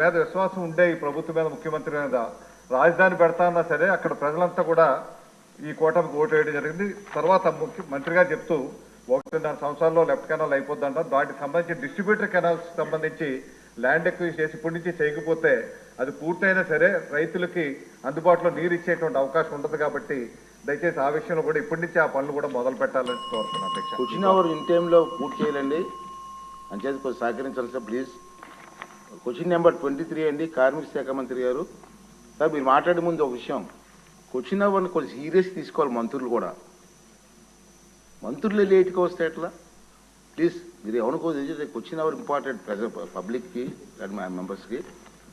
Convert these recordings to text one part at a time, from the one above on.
మీద విశ్వాసం ఉండే ఈ ప్రభుత్వం మీద, ముఖ్యమంత్రి మీద రాజధాని పెడతామన్నా సరే అక్కడ ప్రజలంతా కూడా ఈ కూటమికి ఓటు వేయడం జరిగింది. తర్వాత మంత్రి గారు చెప్తూ 1.5 సంవత్సరాల్లో లెఫ్ట్ కెనాల్ అయిపోద్దంట. దానికి సంబంధించి డిస్ట్రిబ్యూటర్ కెనాల్స్ సంబంధించి ల్యాండ్ ఎక్విజిషన్ చేసి ఇప్పటి నుంచి చేయకపోతే అది పూర్తయినా సరే రైతులకి అందుబాటులో నీరు ఇచ్చేటువంటి అవకాశం ఉండదు. కాబట్టి దయచేసి ఆ విషయంలో కూడా ఇప్పటి నుంచి ఆ పనులు కూడా మొదలు పెట్టాలని కోరుతున్నాను అధ్యక్ష. క్వశ్చన్ అవర్ ఇన్ టైంలో పూర్తి చేయాలండి, అంచేది కొంచెం సహకరించాలి సార్ ప్లీజ్. క్వశ్చన్ నెంబర్ 23 అండి, కార్మిక శాఖ మంత్రి గారు. సార్ మీరు మాట్లాడే ముందు ఒక విషయం, క్వశ్చన్ అవర్ని కొంచెం సీరియస్ తీసుకోవాలి మంత్రులు కూడా. మంత్రులు లేట్గా వస్తే ఎట్లా? ప్లీజ్ మీరు ఎవరికో క్వశ్చన్ అవర్ ఇంపార్టెంట్ పబ్లిక్కి అండ్ మా మెంబర్స్కి.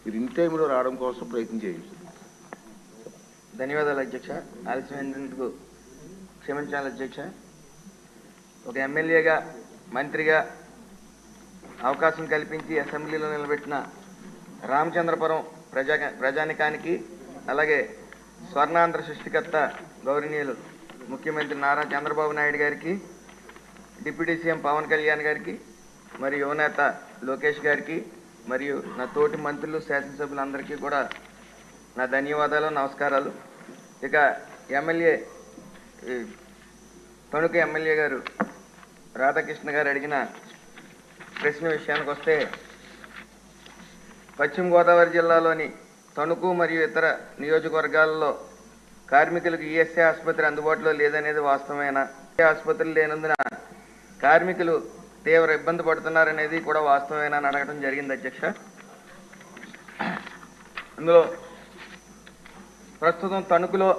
మీరు ఇన్ టైంలో రావడం కోసం ప్రయత్నం చేయండి. ధన్యవాదాలు అధ్యక్ష. ఆలస్యమైనందుకు క్షమించాలి అధ్యక్ష. ఒక ఎమ్మెల్యేగా మంత్రిగా అవకాశం కల్పించి అసెంబ్లీలో నిలబెట్టిన రామచంద్రపురం ప్రజానికానికి, అలాగే స్వర్ణాంధ్ర సృష్టికర్త గౌరవనీయులు ముఖ్యమంత్రి నారా చంద్రబాబు నాయుడు గారికి, డిప్యూటీ సీఎం పవన్ కళ్యాణ్ గారికి, మరియు యువనేత లోకేష్ గారికి, మరియు నా తోటి మంత్రులు, శాసనసభ్యులందరికీ కూడా నా ధన్యవాదాలు, నమస్కారాలు. ఇక ఎమ్మెల్యే తణుకు ఎమ్మెల్యే గారు రాధాకృష్ణ గారు అడిగిన ప్రశ్న విషయానికి వస్తే, పశ్చిమ గోదావరి జిల్లాలోని తణుకు మరియు ఇతర నియోజకవర్గాల్లో కార్మికులకు ఈఎస్ఐ ఆసుపత్రి అందుబాటులో లేదనేది వాస్తవమేనా? ఆసుపత్రులు లేనందున కార్మికులు తీవ్ర ఇబ్బంది పడుతున్నారనేది కూడా వాస్తవమేనా అని అడగడం జరిగింది అధ్యక్ష. అందులో ప్రస్తుతం తణుకులో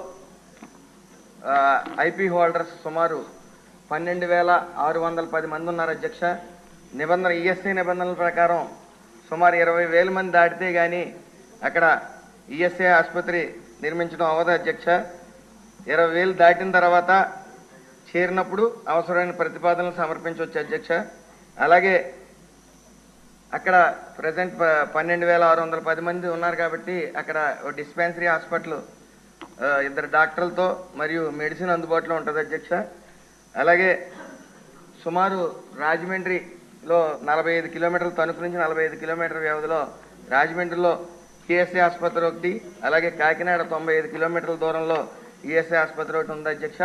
ఐపీ హోల్డర్స్ సుమారు 12,610 మంది ఉన్నారు అధ్యక్ష. ఈఎస్ఐ నిబంధనల ప్రకారం సుమారు 20,000 మంది దాటితే కానీ అక్కడ ఈఎస్ఐ ఆసుపత్రి నిర్మించడం అవ్వదు అధ్యక్ష. 20,000 దాటిన తర్వాత చేరినప్పుడు అవసరమైన ప్రతిపాదనలు సమర్పించవచ్చు అధ్యక్ష. అలాగే అక్కడ ప్రజెంట్ 12,610 మంది ఉన్నారు కాబట్టి అక్కడ డిస్పెన్సరీ హాస్పిటల్ 2 డాక్టర్లతో మరియు మెడిసిన్ అందుబాటులో ఉంటుంది అధ్యక్ష. అలాగే సుమారు రాజమండ్రిలో 45 కిలోమీటర్ల, తణుకు నుంచి 45 కిలోమీటర్ల వ్యవధిలో రాజమండ్రిలో ఈఎస్ఐ ఆసుపత్రి ఒకటి, అలాగే కాకినాడ 95 కిలోమీటర్ల దూరంలో ఈఎస్ఐ ఆసుపత్రి ఒకటి ఉంది అధ్యక్ష.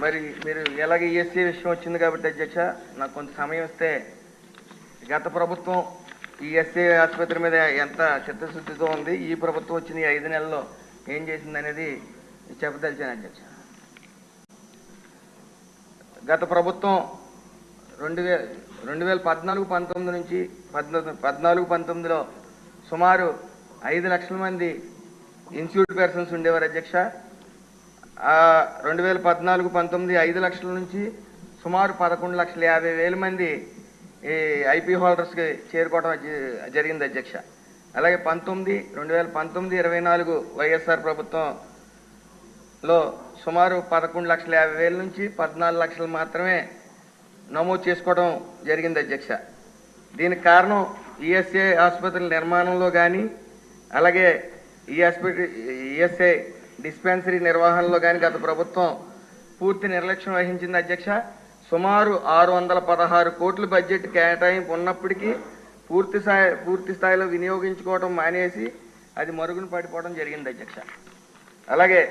మరి మీరు ఎలాగ ఈఎస్ఐ విషయం వచ్చింది కాబట్టి అధ్యక్ష, నాకు కొంత సమయం ఇస్తే గత ప్రభుత్వం ఈఎస్ఐ ఆసుపత్రి మీద ఎంత చిత్తశుద్ధితో ఉంది, ఈ ప్రభుత్వం వచ్చిన ఈ 5 నెలల్లో ఏం చేసింది అనేది చెప్పదలిచాను అధ్యక్ష. గత ప్రభుత్వం 2014-19 నుంచి 14-19లో సుమారు 5 లక్షల మంది ఇన్స్టిట్యూట్ పర్సన్స్ ఉండేవారు అధ్యక్ష. 2014-19 5 లక్షల నుంచి సుమారు 11,50,000 మంది ఈ ఐపీ హోల్డర్స్కి చేరుకోవడం జరిగింది అధ్యక్ష. అలాగే 2019-24 వైఎస్ఆర్ ప్రభుత్వంలో సుమారు 11,50,000 నుంచి 14 లక్షలు మాత్రమే నమోదు చేసుకోవడం జరిగింది అధ్యక్ష. దీనికి కారణం ఈఎస్ఐ ఆసుపత్రుల నిర్మాణంలో కానీ, అలాగే ఈఎస్ఐ డిస్పెన్సరీ నిర్వహణలో కానీ గత ప్రభుత్వం పూర్తి నిర్లక్ష్యం వహించింది అధ్యక్ష. సుమారు 616 కోట్ల బడ్జెట్ కేటాయింపు ఉన్నప్పటికీ పూర్తి స్థాయిలో వినియోగించుకోవడం మానేసి అది మరుగున పడిపోవడం జరిగింది అధ్యక్ష. అలాగే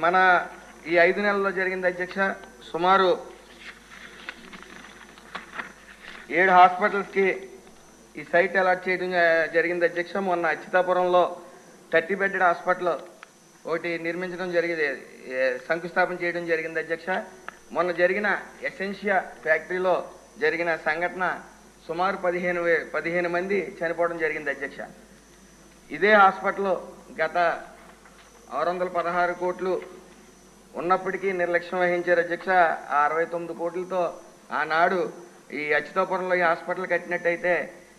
మన ఈ 5 నెలల్లో జరిగింది అధ్యక్ష, సుమారు 7 హాస్పిటల్స్కి ఈ సైట్ అలాట్ చేయడం జరిగింది అధ్యక్ష. మొన్న అచ్యుతాపురంలో 30 బెడ్డెడ్ హాస్పిటల్ ఒకటి నిర్మించడం శంకుస్థాపన చేయడం జరిగింది అధ్యక్ష. మొన్న జరిగిన ఎసెన్షియా ఫ్యాక్టరీలో జరిగిన సంఘటన సుమారు 15 మంది చనిపోవడం జరిగింది అధ్యక్ష. ఇదే హాస్పిటల్ గత 616 కోట్లు ఉన్నప్పటికీ నిర్లక్ష్యం వహించారు అధ్యక్ష. ఆ 69 కోట్లతో ఆనాడు ఈ అచ్యుతాపురంలో ఈ హాస్పిటల్ కట్టినట్టయితే